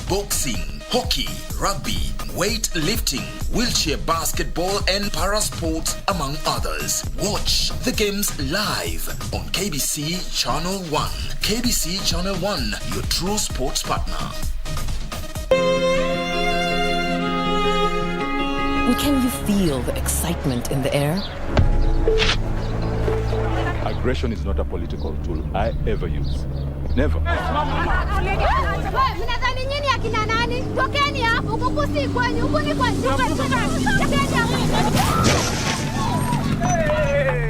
boxing, hockey, rugby, weightlifting, wheelchair basketball and para sports among others. Watch the games live on KBC Channel 1. KBC Channel 1, your true sports partner. Can you feel the excitement in the air? Aggression is not a political tool I ever use. Never. Hey,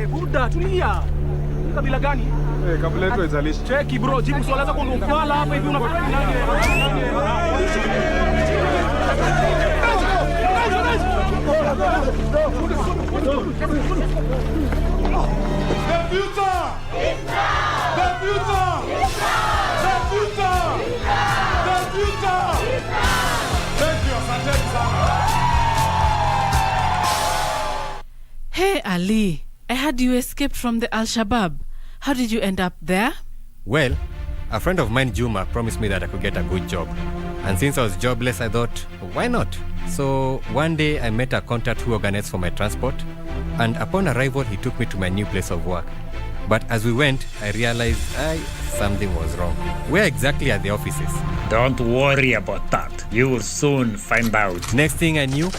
Buddha, tulia. Kabila gani? Kabila yetu haizalishi. Cheki bro, jibu swali zako ndio ufala hapa hivi unafanya nini? Hey Ali, I heard you escaped from the Al-Shabaab. How did you end up there? Well, a friend of mine, Juma, promised me that I could get a good job. And since I was jobless, I thought, why not? So one day I met a contact who organized for my transport. And upon arrival, he took me to my new place of work. But as we went, I realized something was wrong. Where exactly are the offices? Don't worry about that. You will soon find out. Next thing I knew,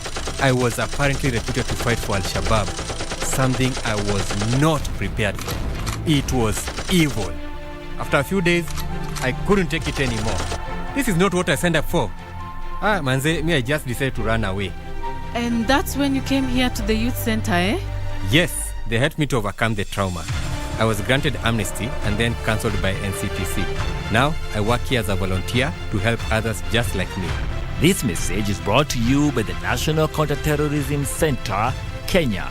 I was apparently reputed to fight for Al-Shabaab. Something I was not prepared for. It was evil. After a few days, I couldn't take it anymore. This is not what I signed up for. Manze, I just decided to run away. And that's when you came here to the youth center, eh? Yes, they helped me to overcome the trauma. I was granted amnesty and then cancelled by NCPC. Now, I work here as a volunteer to help others just like me. This message is brought to you by the National Counter-Terrorism Center, Kenya.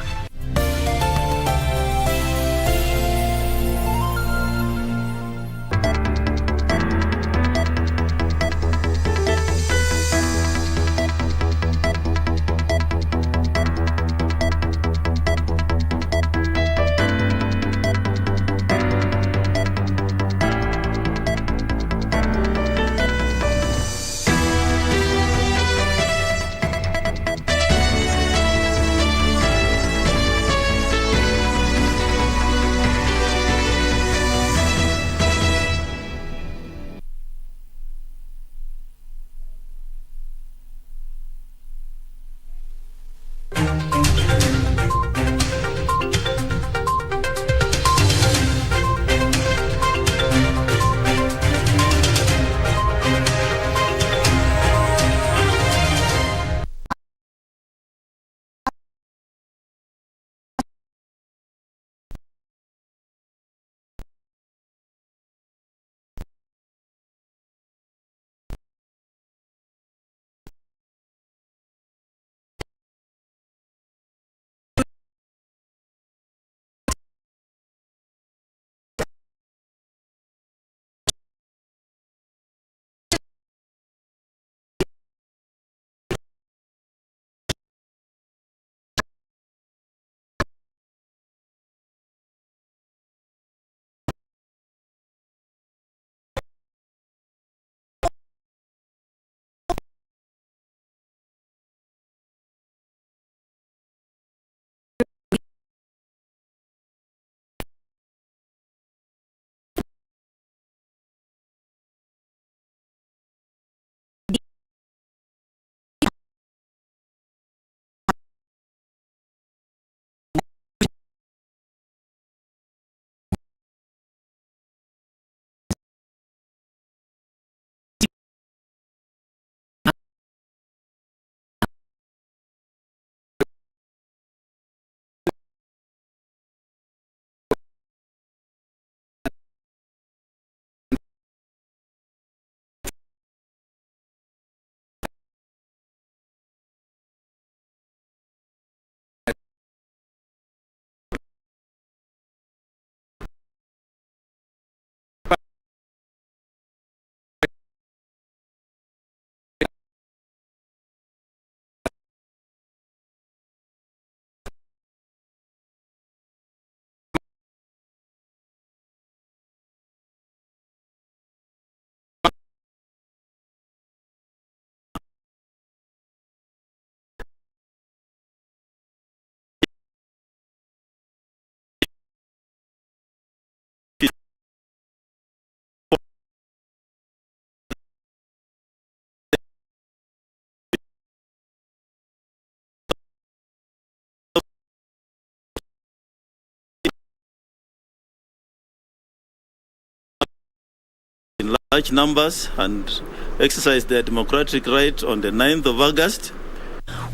large numbers and exercise their democratic right on the 9th of August.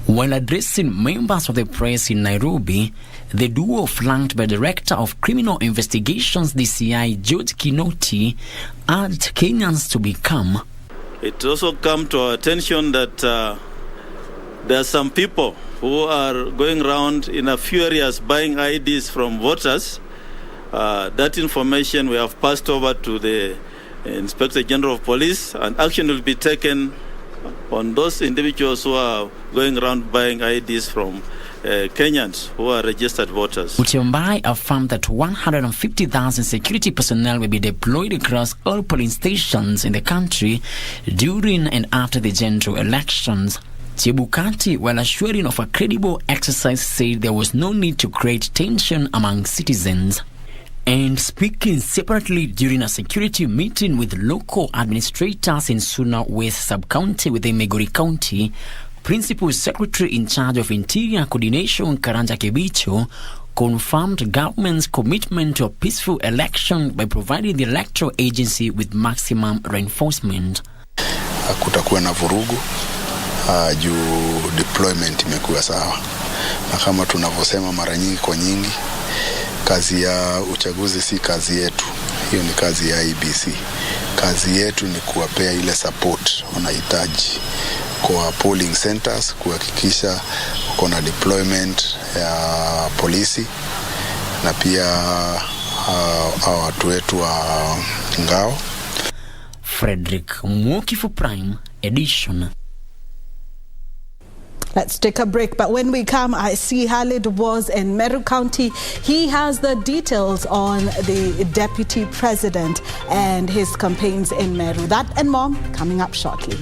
While addressing members of the press in Nairobi, the duo flanked by Director of Criminal Investigations DCI George Kinoti urged Kenyans to be calm. It also come to our attention that there are some people who are going around in a few areas buying IDs from voters. That information we have passed over to the Inspector General of Police, and action will be taken on those individuals who are going around buying IDs from Kenyans who are registered voters. Nyamai affirmed that 150,000 security personnel will be deployed across all polling stations in the country during and after the general elections. Chebukati, while assuring of a credible exercise, said there was no need to create tension among citizens. And speaking separately during a security meeting with local administrators in Suna West Sub-County within Migori County, Principal Secretary in charge of Interior Coordination Karanja Kebicho confirmed government's commitment to a peaceful election by providing the electoral agency with maximum reinforcement. Kutakuwa na vurugu juu deployment imekuwa sawa, na kama tunavyosema mara nyingi kwa nyingi, kazi ya uchaguzi si kazi yetu, hiyo ni kazi ya IBC. Kazi yetu ni kuwapea ile support wanahitaji kwa polling centers, kuhakikisha kuna deployment ya polisi na pia watu wetu wa ngao. Frederick Mwokifu Prime Edition. Let's take a break, but when we come, I see Khalid was in Meru County. He has the details on the deputy president and his campaigns in Meru. That and more coming up shortly.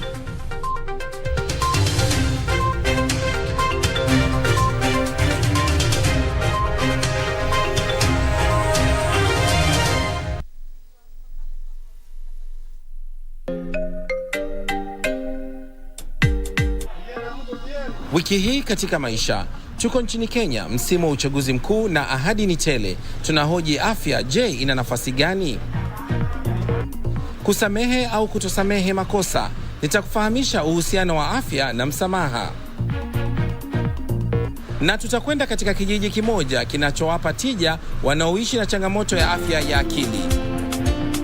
Wiki hii katika maisha, tuko nchini Kenya, msimu wa uchaguzi mkuu na ahadi ni tele. Tunahoji afya, je, ina nafasi gani? Kusamehe au kutosamehe makosa? Nitakufahamisha uhusiano wa afya na msamaha. Na tutakwenda katika kijiji kimoja kinachowapa tija wanaoishi na changamoto ya afya ya akili.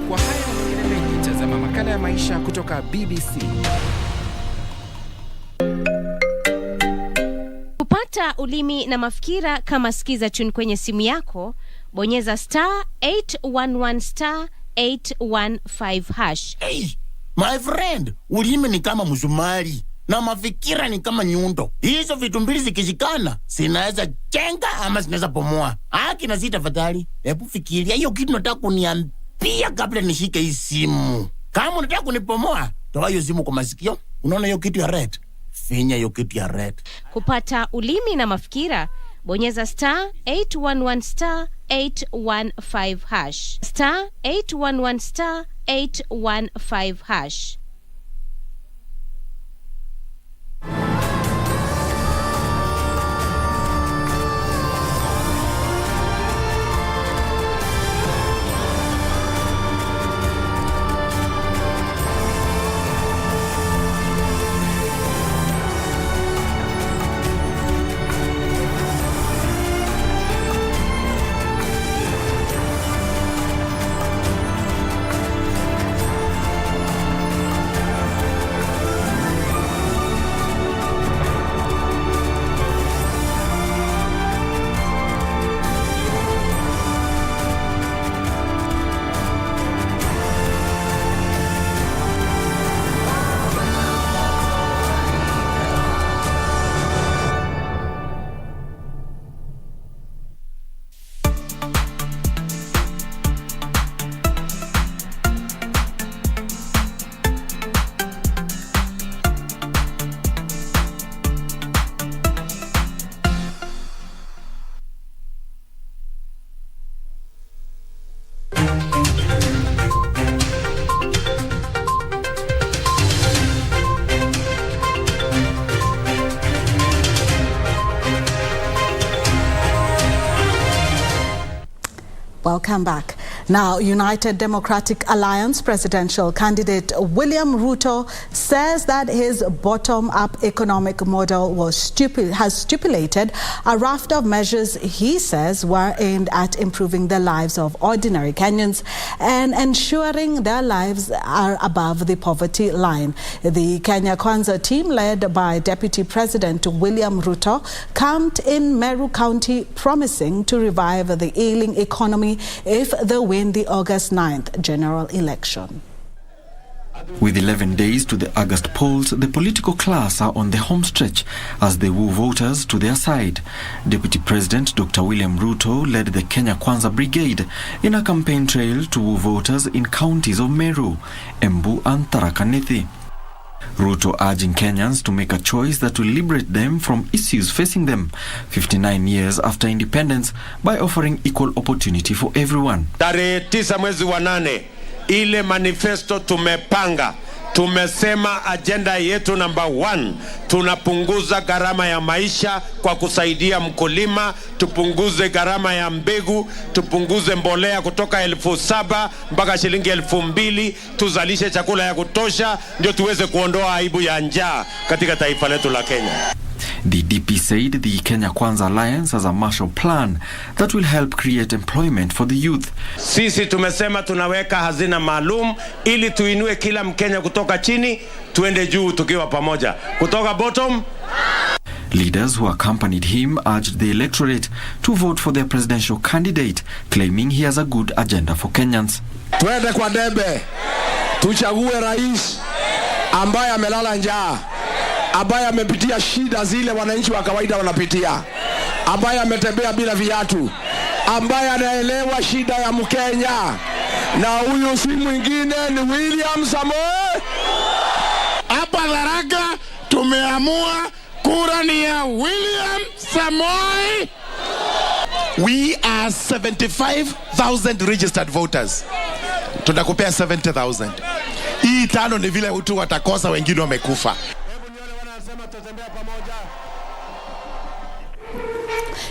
Kwa haya na mengine mengi, tazama makala ya maisha kutoka BBC. Kupata ulimi na mafikira kama sikiza tune kwenye simu yako, bonyeza *811 *815 #. Hey, my friend, ulimi ni kama msumari na mafikira ni kama nyundo. Hizo vitu mbili zikishikana, zinaweza jenga ama zinaweza bomoa. Haki na sita tafadhali. Hebu fikiria hiyo kitu nataka kuniambia kabla nishike hii simu. Kama unataka kunibomoa, toa hiyo simu kwa masikio. Unaona hiyo kitu ya red? Finya hiyo kitu ya red. Kupata ulimi na mafikira, bonyeza *811 *815 *811 *815 #. Welcome back. Now, United Democratic Alliance presidential candidate William Ruto says that his bottom-up economic model has stipulated a raft of measures he says were aimed at improving the lives of ordinary Kenyans and ensuring their lives are above the poverty line. The Kenya Kwanza team, led by Deputy President William Ruto, camped in Meru County, promising to revive the ailing economy if they win the August 9th general election. With 11 days to the August polls, the political class are on the home stretch as they woo voters to their side. Deputy President Dr. William Ruto led the Kenya Kwanza Brigade in a campaign trail to woo voters in counties of Meru, Embu and Tharaka Nithi. Ruto urging Kenyans to make a choice that will liberate them from issues facing them 59 years after independence by offering equal opportunity for everyone. Tarehe 9 mwezi wa 8, ile manifesto tumepanga, tumesema agenda yetu number 1, tunapunguza gharama ya maisha kwa kusaidia mkulima, tupunguze gharama ya mbegu, tupunguze mbolea kutoka 7,000 mpaka shilingi 2,000, tuzalishe chakula ya kutosha ndio tuweze kuondoa aibu ya njaa katika taifa letu la Kenya. The DP said the Kenya Kwanza Alliance has a Marshall Plan that will help create employment for the youth. Sisi tumesema tunaweka hazina maalum ili tuinue kila Mkenya kutoka chini tuende juu tukiwa pamoja. Kutoka bottom. Leaders who accompanied him urged the electorate to vote for their presidential candidate, claiming he has a good agenda for Kenyans. Twende kwa debe, tuchague rais ambaye amelala njaa, ambaye amepitia shida zile wananchi wa kawaida wanapitia, ambaye ametembea bila viatu, ambaye anaelewa shida ya Mkenya. Na huyu si mwingine ni William Samoei. Hapa Tharaka tumeamua kura ni ya William Samoei. We are 75,000 registered voters. Tunakupea 70,000. Hii 5 ni vile utu watakosa, wengine wamekufa.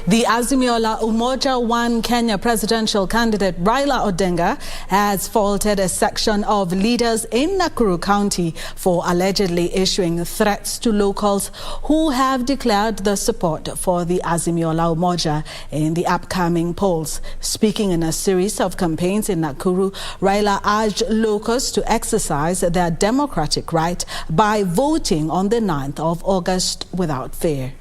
The Azimio la Umoja One Kenya presidential candidate Raila Odinga has faulted a section of leaders in Nakuru County for allegedly issuing threats to locals who have declared their support for the Azimio la Umoja in the upcoming polls. Speaking in a series of campaigns in Nakuru, Raila urged locals to exercise their democratic right by voting on the 9th of August without fear.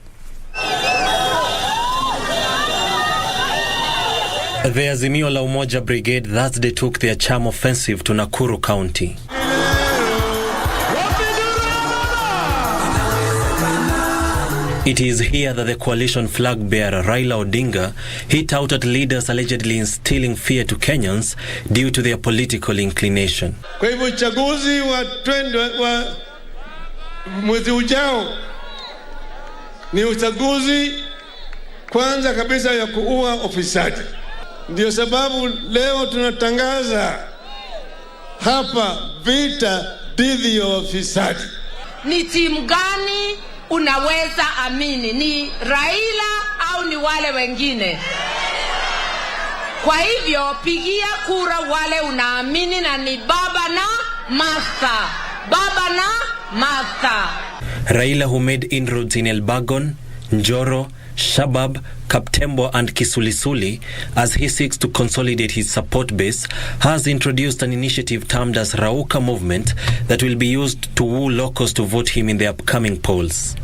The Azimio la Umoja Brigade Thursday took their charm offensive to Nakuru County. It is here that the coalition flag bearer Raila Odinga hit out at leaders allegedly instilling fear to Kenyans due to their political inclination. Kwa hivyo uchaguzi wa mwezi ujao ni uchaguzi kwanza kabisa ya kuua ofisadi. Ndio sababu leo tunatangaza hapa vita dhidi ya ofisadi. Ni timu gani unaweza amini? Ni Raila au ni wale wengine? Kwa hivyo pigia kura wale unaamini, na ni Baba na Martha. Baba na Martha. Raila, who made inroads in Elbagon, Njoro, Shabab, Kaptembo and Kisulisuli as he seeks to consolidate his support base, has introduced an initiative termed as Rauka Movement that will be used to woo locals to vote him in the upcoming polls.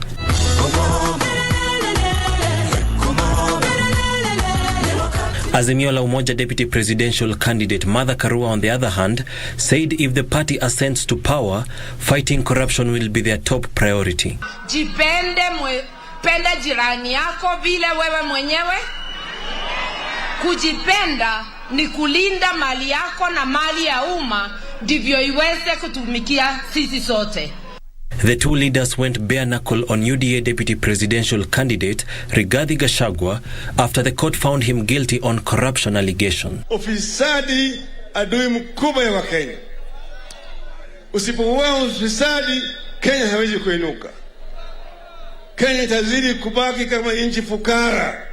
Azimio la Umoja Deputy Presidential candidate Martha Karua, on the other hand, said if the party ascends to power, fighting corruption will be their top priority. Penda jirani yako vile wewe mwenyewe. Kujipenda ni kulinda mali yako na mali ya umma, ndivyo iweze kutumikia sisi sote. The two leaders went bare knuckle on UDA Deputy Presidential candidate Rigathi Gachagua after the court found him guilty on corruption allegation. Ufisadi adui mkubwa ya Wakenya. Usipoua ufisadi, Kenya hawezi kuinuka. Kenya itazidi kubaki kama nchi fukara.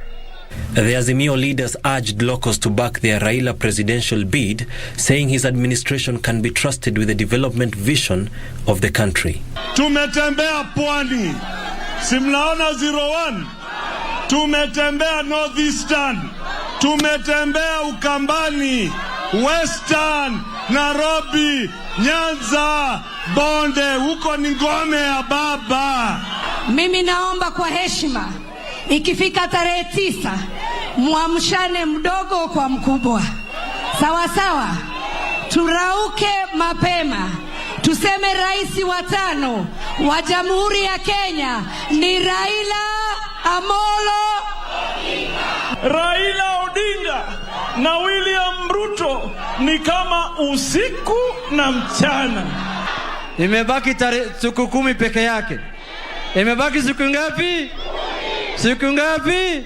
The Azimio leaders urged locals to back their Raila presidential bid, saying his administration can be trusted with the development vision of the country. Tumetembea Pwani, simnaona 01. Tumetembea Northeastern, tumetembea Ukambani, Western, Nairobi, Nyanza, Bonde, huko ni ngome ya baba. Mimi naomba kwa heshima, ikifika tarehe 9, muamshane mdogo kwa mkubwa. Sawa sawa, turauke mapema. Tuseme rais wa 5 wa Jamhuri ya Kenya ni Raila Amolo Raila Odinga na William Ruto ni kama usiku na mchana. Imebaki siku 10 peke yake. Imebaki siku ngapi? Siku ngapi?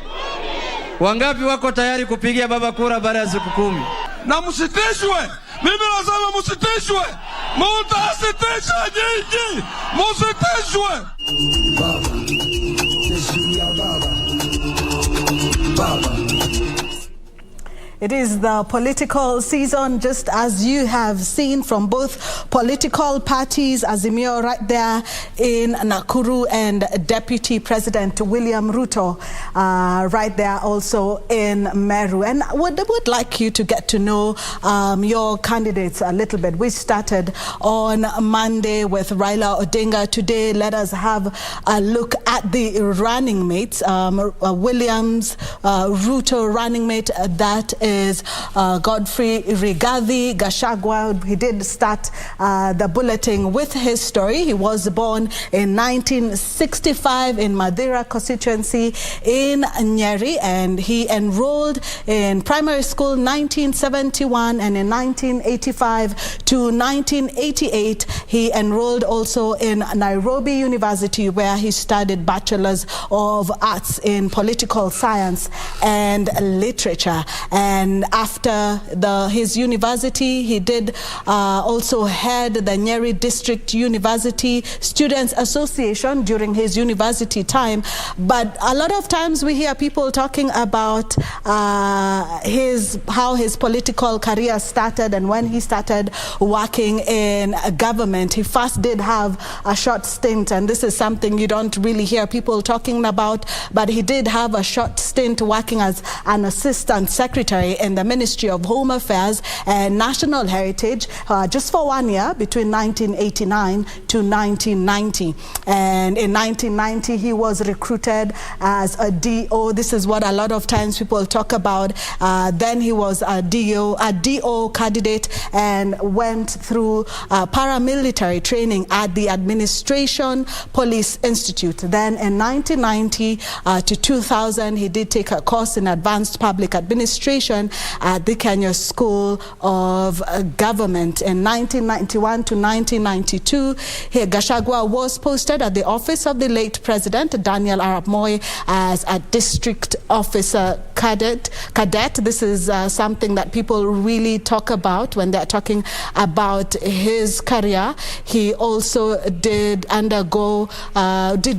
Wangapi wako tayari kupigia baba kura baada ya siku 10? Na msitishwe. Mimi nasema msitishwe. Mutasitisha nyinyi. Msitishwe. Baba. Baba. It is the political season, just as you have seen from both political parties. Azimio right there in Nakuru, and Deputy President William Ruto right there also in Meru. And I would like you to get to know your candidates a little bit. We started on Monday with Raila Odinga. Today, let us have a look at the running mates. William's Ruto running mate, that is Godfrey Rigathi Gachagua. He did start the bulletin with his story. He was born in 1965 in Madeira constituency in Nyeri, and he enrolled in primary school 1971, and in 1985 to 1988 he enrolled also in Nairobi University, where he studied Bachelor's of Arts in Political Science and Literature. And after his university, he did also head the Nyeri District University Students Association during his university time. But a lot of times we hear people talking about how his political career started, and when he started working in government. He first did have a short stint, and this is something you don't really hear people talking about, but he did have a short stint working as an assistant secretary in the Ministry of Home Affairs and National Heritage just for 1 year between 1989 to 1990. And in 1990 he was recruited as a DO. This is what a lot of times people talk about. Then he was a DO candidate and went through paramilitary training at the Administration Police Institute. Then in 1990 to 2000 he did take a course in advanced public administration at the Kenya School of Government. In 1991 to 1992, Gachagua was posted at the office of the late President Daniel Arap Moi as a district officer cadet. This is something that people really talk about when they're talking about his career. He also did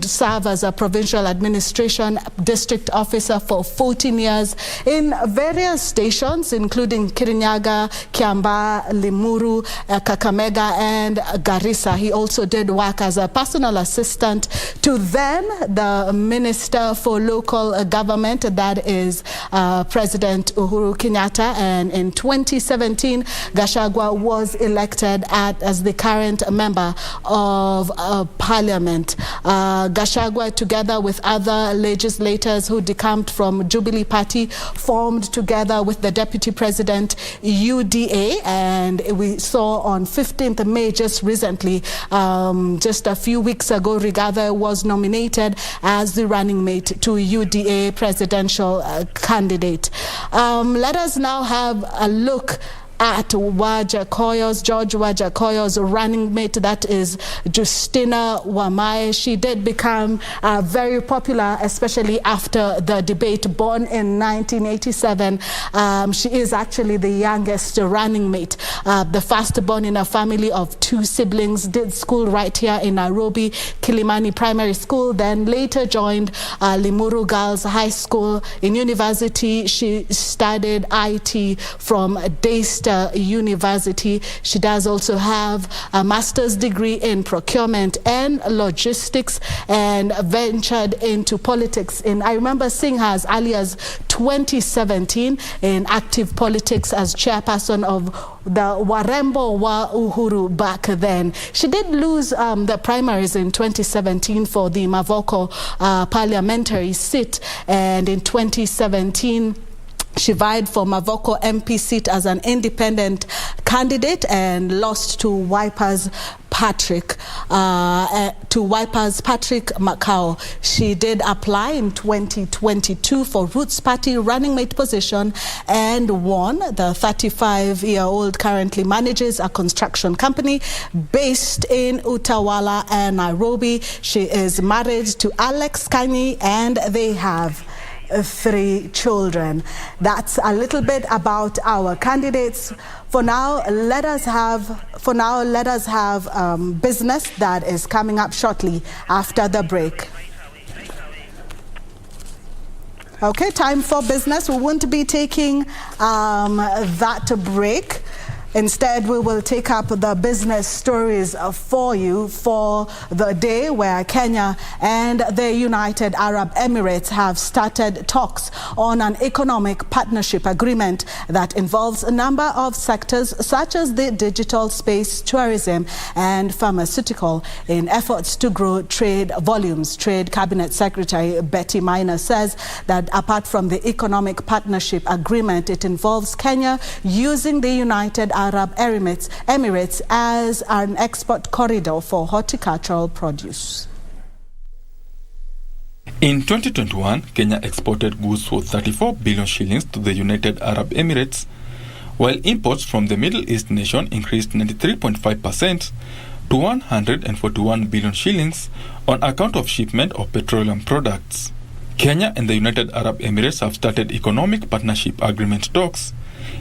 serve as a provincial administration district officer for 14 years in various stations, including Kirinyaga, Kiambaa, Limuru, Kakamega, and Garissa. He also did work as a personal assistant to then the Minister for Local Government, that is President Uhuru Kenyatta. And in 2017, Gachagua was elected as the current member of Parliament. Gachagua, together with other legislators who decamped from Jubilee Party, formed together with the Deputy President UDA, and we saw on 15th May just recently, just a few weeks ago, Rigathi was nominated as the running mate to UDA presidential candidate. Let us now have a look at George Wajakoyo's running mate, that is Justina Wamae. She did become very popular, especially after the debate. Born in 1987, she is actually the youngest running mate, the first born in a family of 2 siblings. Did school right here in Nairobi, Kilimani Primary School, then later joined Limuru Girls High School. In university, she studied IT from Daystar University. She does also have a master's degree in procurement and logistics, and ventured into politics. I remember seeing her as early as 2017 in active politics as chairperson of the Warembo wa Uhuru back then. She did lose the primaries in 2017 for the Mavoko parliamentary seat, and in 2017 she vied for Mavoko MP seat as an independent candidate and lost to Wiper's Patrick Macau. She did apply in 2022 for Roots Party running mate position and won. The 35-year-old currently manages a construction company based in Utawala and Nairobi. She is married to Alex Kanyi and they have 3 children. That's a little bit about our candidates. For now, let us have business that is coming up shortly after the break. Okay, time for business. We won't be taking that break. Instead, we will take up the business stories for you for the day, where Kenya and the United Arab Emirates have started talks on an economic partnership agreement that involves a number of sectors such as the digital space, tourism and pharmaceutical in efforts to grow trade volumes. Trade Cabinet Secretary Betty Maina says that apart from the economic partnership agreement, it involves Kenya using the United Arab Emirates as an export corridor for horticultural produce. In 2021, Kenya exported goods worth 34 billion shillings to the United Arab Emirates, while imports from the Middle East nation increased 93.5% to 141 billion shillings on account of shipment of petroleum products. Kenya and the United Arab Emirates have started economic partnership agreement talks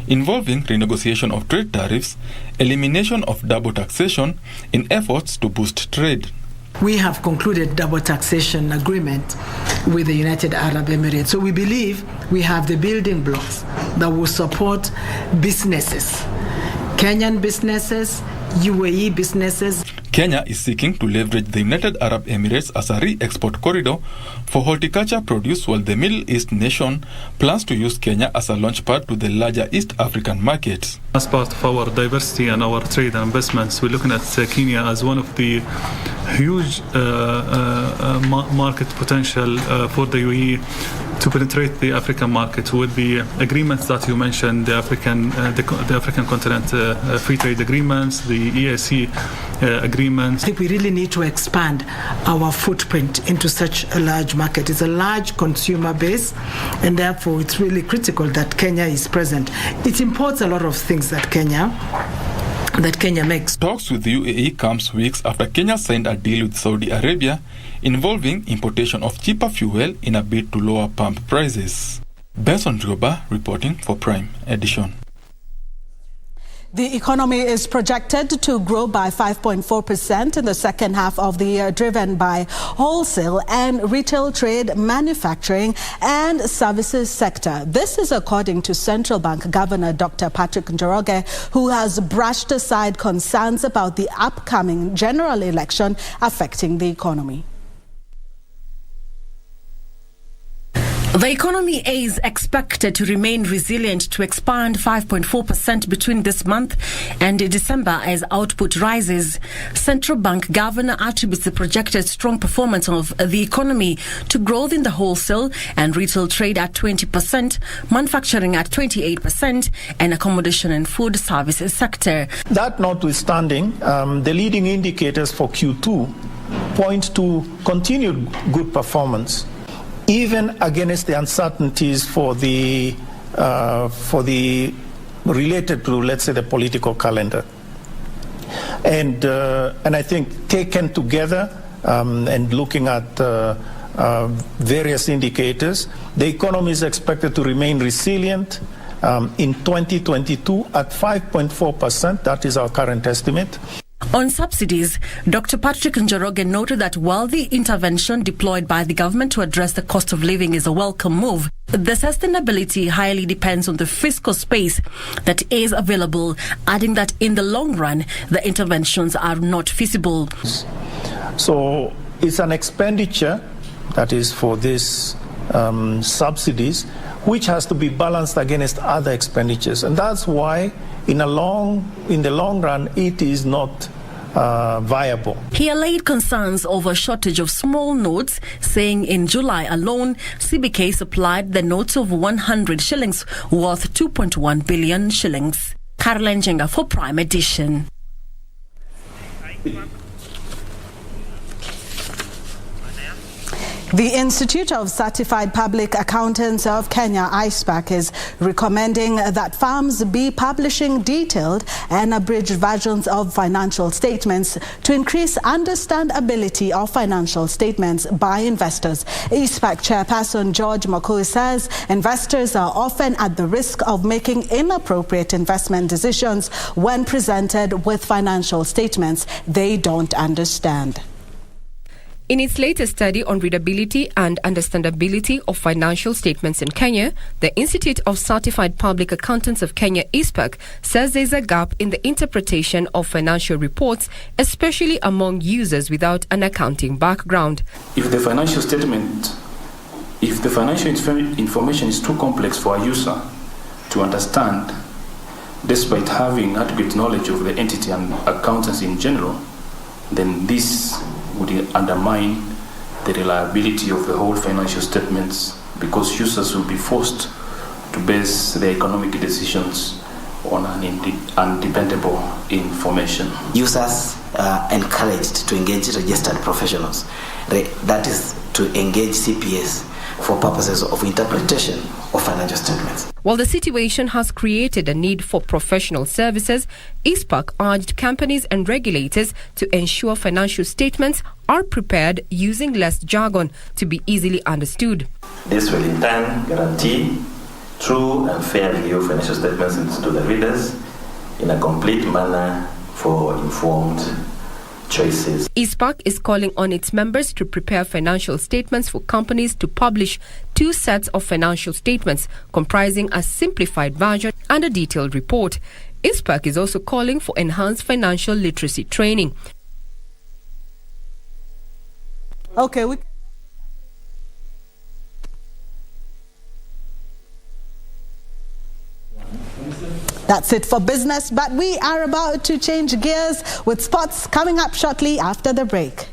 involving renegotiation of trade tariffs, elimination of double taxation in efforts to boost trade. We have concluded double taxation agreement with the United Arab Emirates. So we believe we have the building blocks that will support businesses, Kenyan businesses, UAE businesses. Kenya is seeking to leverage the United Arab Emirates as a re-export corridor for horticulture produce, while the Middle East nation plans to use Kenya as a launchpad to the larger East African markets. As part of our diversity and our trade and investments, we're looking at Kenya as one of the huge market potential for the UAE to penetrate the African market with the agreements that you mentioned, the African continent free trade agreements, the EAC agreements. I think we really need to expand our footprint into such a large market. It's a large consumer base, and therefore it's really critical that Kenya is present. It imports a lot of things that Kenya makes. Talks with the UAE comes weeks after Kenya signed a deal with Saudi Arabia involving importation of cheaper fuel in a bid to lower pump prices. Benson Joba reporting for Prime Edition. The economy is projected to grow by 5.4% in the second half of the year, driven by wholesale and retail trade, manufacturing and services sector. This is according to Central Bank Governor Dr. Patrick Njoroge, who has brushed aside concerns about the upcoming general election affecting the economy. The economy is expected to remain resilient to expand 5.4% between this month and December as output rises. Central Bank Governor attributes the projected strong performance of the economy to growth in the wholesale and retail trade at 20%, manufacturing at 28%, and accommodation and food services sector. That notwithstanding, the leading indicators for Q2 point to continued good performance, even against the uncertainties for the related to, let's say, the political calendar. And I think taken together and looking at various indicators, the economy is expected to remain resilient in 2022 at 5.4%. That is our current estimate. On subsidies, Dr. Patrick Njoroge noted that while the intervention deployed by the government to address the cost of living is a welcome move, the sustainability highly depends on the fiscal space that is available, adding that in the long run, the interventions are not feasible. So it's an expenditure that is for these subsidies, which has to be balanced against other expenditures. And that's why in the long run, it is not viable. He allayed concerns over a shortage of small notes, saying in July alone, CBK supplied the notes of 100 shillings worth 2.1 billion shillings. Caroline Jenga for Prime Edition. The Institute of Certified Public Accountants of Kenya, ICPAC, is recommending that firms be publishing detailed and abridged versions of financial statements to increase understandability of financial statements by investors. ICPAC chairperson George Makui says investors are often at the risk of making inappropriate investment decisions when presented with financial statements they don't understand. In its latest study on readability and understandability of financial statements in Kenya, the Institute of Certified Public Accountants of Kenya, ICPAC, says there is a gap in the interpretation of financial reports, especially among users without an accounting background. If the financial information is too complex for a user to understand, despite having adequate knowledge of the entity and accountants in general, then this would undermine the reliability of the whole financial statements, because users will be forced to base their economic decisions on undependable information. Users are encouraged to engage registered professionals, that is, to engage CPAs for purposes of interpretation of financial statements. While the situation has created a need for professional services, ICPAC urged companies and regulators to ensure financial statements are prepared using less jargon to be easily understood. This will in turn guarantee true and fair review of financial statements to the readers in a complete manner for informed choices. ICPAC is calling on its members to prepare financial statements for companies to publish 2 sets of financial statements comprising a simplified version and a detailed report. ICPAC is also calling for enhanced financial literacy training. Okay, That's it for business, but we are about to change gears with sports coming up shortly after the break.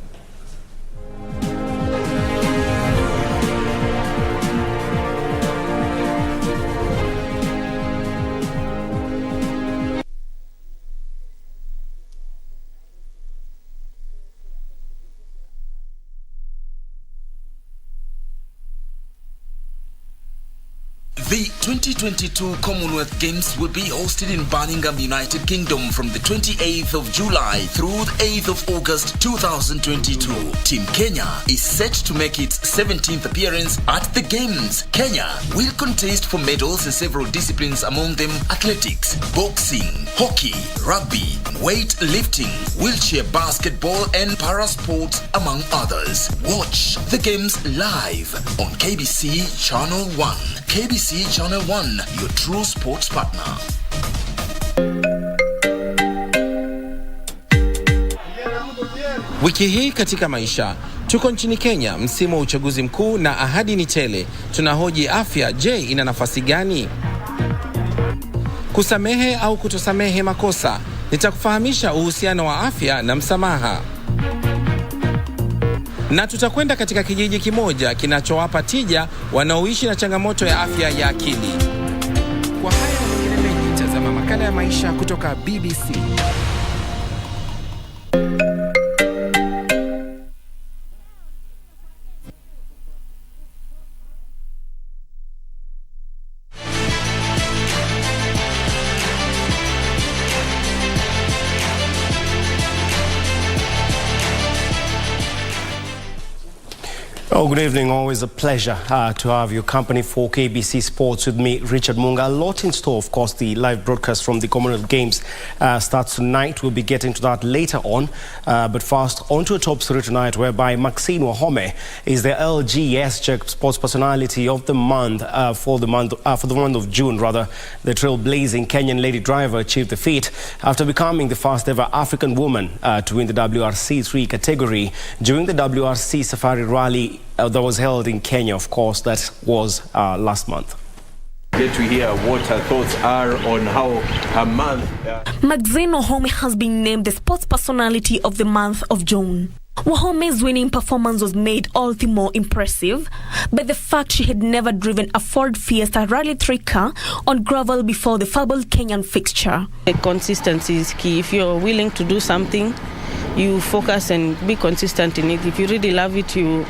The 2022 Commonwealth Games will be hosted in Birmingham, United Kingdom from the 28th of July through the 8th of August 2022. Team Kenya is set to make its 17th appearance at the Games. Kenya will contest for medals in several disciplines, among them athletics, boxing, hockey, rugby, weightlifting, wheelchair basketball and para-sports, among others. Watch the Games live on KBC Channel 1. KBC Channel 1, your true sports partner. Wiki hii katika maisha, tuko nchini Kenya, msimu wa uchaguzi mkuu na ahadi ni tele. Tunahoji afya, je, ina nafasi gani? Kusamehe au kutosamehe makosa? Nitakufahamisha uhusiano wa afya na msamaha. Na tutakwenda katika kijiji kimoja kinachowapa tija wanaoishi na changamoto ya afya ya akili. Kwa haya na mengine mengi, tazama makala ya maisha kutoka BBC. Oh, good evening. Always a pleasure to have your company for KBC Sports with me, Richard Munga. A lot in store, of course. The live broadcast from the Commonwealth Games starts tonight. We'll be getting to that later on. But first, on to a top story tonight, whereby Maxine Wahome is the LGS Check Sports Personality of the Month for the month of June. Rather, the trailblazing Kenyan lady driver achieved the feat after becoming the first ever African woman to win the WRC3 category during the WRC Safari Rally that was held in Kenya. Of course, that was last month. Get to hear what her thoughts are on how her month. Maxine Wahome has been named the Sports Personality of the Month of June. Wahome's winning performance was made all the more impressive by the fact she had never driven a Ford Fiesta Rally 3 car on gravel before the fabled Kenyan fixture. The consistency is key. If you're willing to do something, you focus and be consistent in it. If you really love it,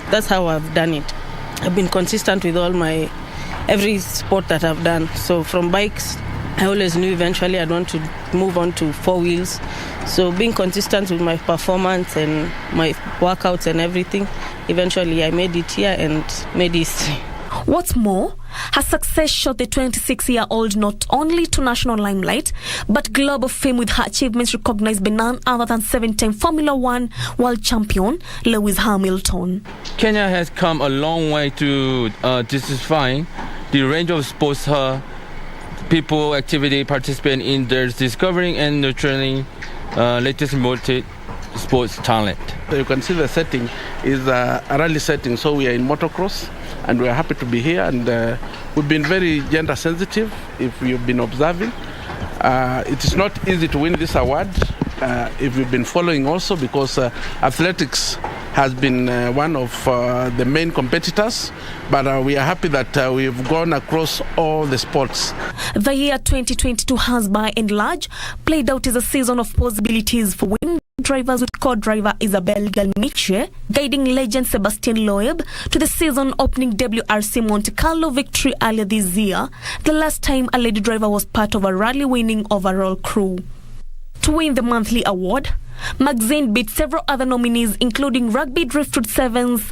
that's how I've done it. I've been consistent with every sport that I've done. So from bikes, I always knew eventually I'd want to move on to four wheels. So being consistent with my performance and my workouts and everything, eventually I made it here and made history. What's more, her success shot the 26-year-old not only to national limelight, but global fame, with her achievements recognized by none other than 7-time Formula One world champion Lewis Hamilton. Kenya has come a long way to diversifying the range of sports people activity participate in. Their discovering and nurturing latest multi sports talent. You can see the setting is a rally setting, so we are in motocross and we are happy to be here, and we've been very gender sensitive if you've been observing. It is not easy to win this award if you've been following also, because athletics has been one of the main competitors, but we are happy that we've gone across all the sports. The year 2022 has by and large played out as a season of possibilities for women drivers, with co-driver Isabel Galmiche guiding legend Sebastian Loeb to the season-opening WRC Monte Carlo victory earlier this year, the last time a lady driver was part of a rally-winning overall crew. To win the monthly award, Maxine beat several other nominees, including rugby driftwood sevens